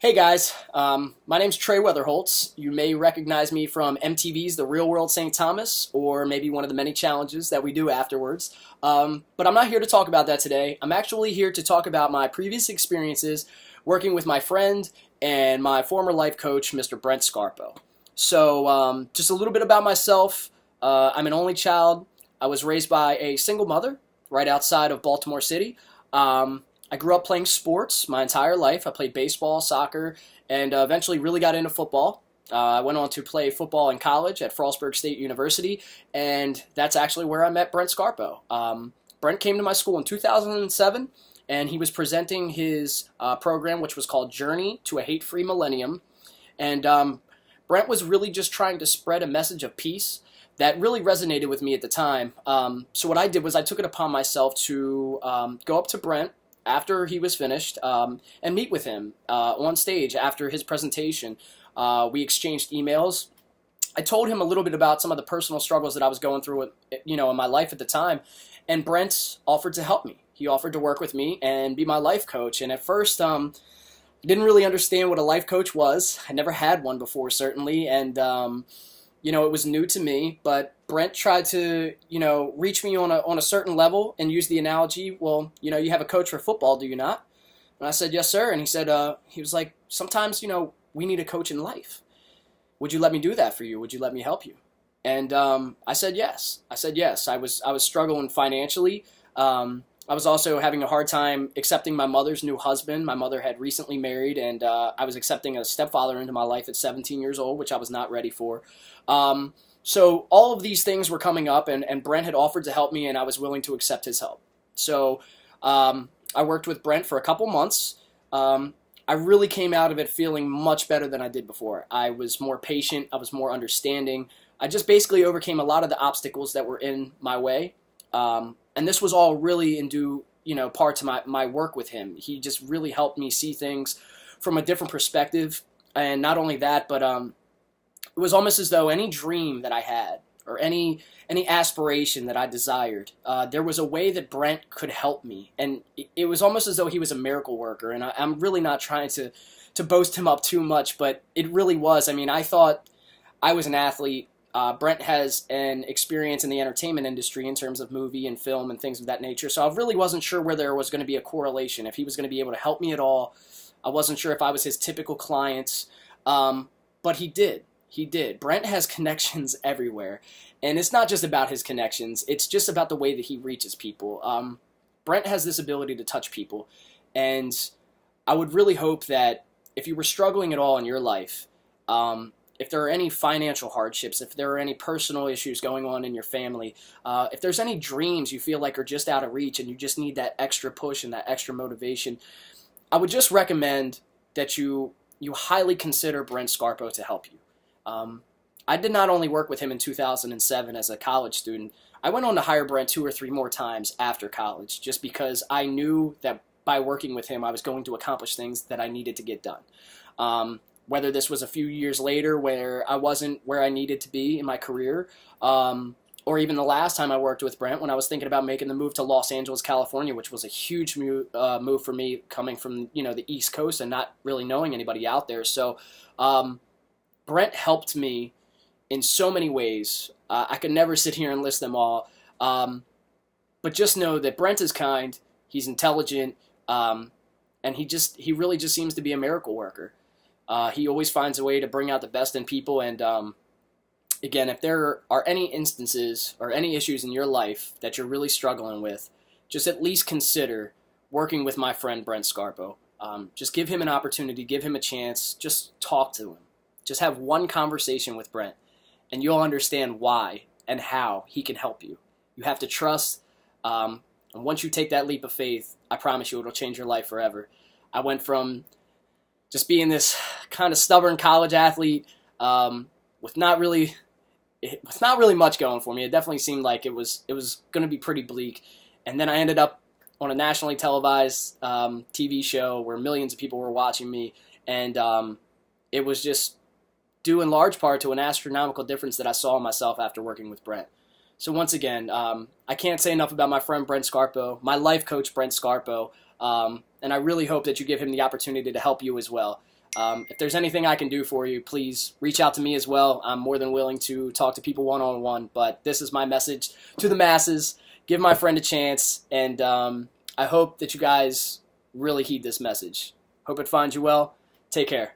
Hey guys, my name's Trey Weatherholtz. You may recognize me from MTV's The Real World St. Thomas, or maybe one of the many challenges that we do afterwards. But I'm not here to talk about that today. I'm actually here to talk about my previous experiences working with my friend and my former life coach, Mr. Brent Scarpo. So, just a little bit about myself. I'm an only child. I was raised by a single mother right outside of Baltimore City. I grew up playing sports my entire life. I played baseball, soccer, and eventually really got into football. I went on to play football in college at Frostburg State University, and that's actually where I met Brent Scarpo. Brent came to my school in 2007, and he was presenting his program, which was called Journey to a Hate-Free Millennium. And Brent was really just trying to spread a message of peace that really resonated with me at the time. So what I did was I took it upon myself to go up to Brent after he was finished and meet with him on stage after his presentation. We exchanged emails. I told him a little bit about some of the personal struggles that I was going through in my life at the time, and Brent offered to help me. He offered to work with me and be my life coach. And at first, I didn't really understand what a life coach was. I never had one before, certainly, and it was new to me, but Brent tried to, reach me on a certain level and use the analogy, well, you have a coach for football, do you not? And I said, yes, sir. And he said, he was like, sometimes, we need a coach in life. Would you let me do that for you? Would you let me help you? And I said, yes. I was struggling financially. I was also having a hard time accepting my mother's new husband. My mother had recently married, and I was accepting a stepfather into my life at 17 years old, which I was not ready for. So all of these things were coming up, and Brent had offered to help me, and I was willing to accept his help. So I worked with Brent for a couple months. I really came out of it feeling much better than I did before. I was more patient. I was more understanding. I just basically overcame a lot of the obstacles that were in my way. And this was all really in due, part to my work with him. He just really helped me see things from a different perspective. And not only that, but it was almost as though any dream that I had or any aspiration that I desired, there was a way that Brent could help me. And it was almost as though he was a miracle worker. And I'm really not trying to boast him up too much, but it really was. I mean, I thought I was an athlete. Brent has an experience in the entertainment industry in terms of movie and film and things of that nature. So I really wasn't sure where there was going to be a correlation, if he was going to be able to help me at all. I wasn't sure if I was his typical client, but he did. He did. Brent has connections everywhere, and it's not just about his connections. It's just about the way that he reaches people. Brent has this ability to touch people, and I would really hope that if you were struggling at all in your life, if there are any financial hardships, if there are any personal issues going on in your family, if there's any dreams you feel like are just out of reach and you just need that extra push and that extra motivation, I would just recommend that you highly consider Brent Scarpo to help you. I did not only work with him in 2007 as a college student. I went on to hire Brent 2 or 3 more times after college just because I knew that by working with him I was going to accomplish things that I needed to get done. Whether this was a few years later where I wasn't where I needed to be in my career, or even the last time I worked with Brent when I was thinking about making the move to Los Angeles, California, which was a huge move for me coming from the East Coast and not really knowing anybody out there. So Brent helped me in so many ways. I could never sit here and list them all, but just know that Brent is kind, he's intelligent, and he really just seems to be a miracle worker. He always finds a way to bring out the best in people, and again, if there are any instances or any issues in your life that you're really struggling with, just at least consider working with my friend Brent Scarpo. Just give him an opportunity, give him a chance, just talk to him. Just have one conversation with Brent, and you'll understand why and how he can help you. You have to trust, and once you take that leap of faith, I promise you it'll change your life forever. I went from just being this kind of stubborn college athlete with not really much going for me. It definitely seemed like it was going to be pretty bleak. And then I ended up on a nationally televised TV show where millions of people were watching me, and it was just due in large part to an astronomical difference that I saw in myself after working with Brent. So once again, I can't say enough about my friend Brent Scarpo, my life coach Brent Scarpo, and I really hope that you give him the opportunity to help you as well. If there's anything I can do for you, please reach out to me as well. I'm more than willing to talk to people one-on-one, but this is my message to the masses. Give my friend a chance, and I hope that you guys really heed this message. Hope it finds you well. Take care.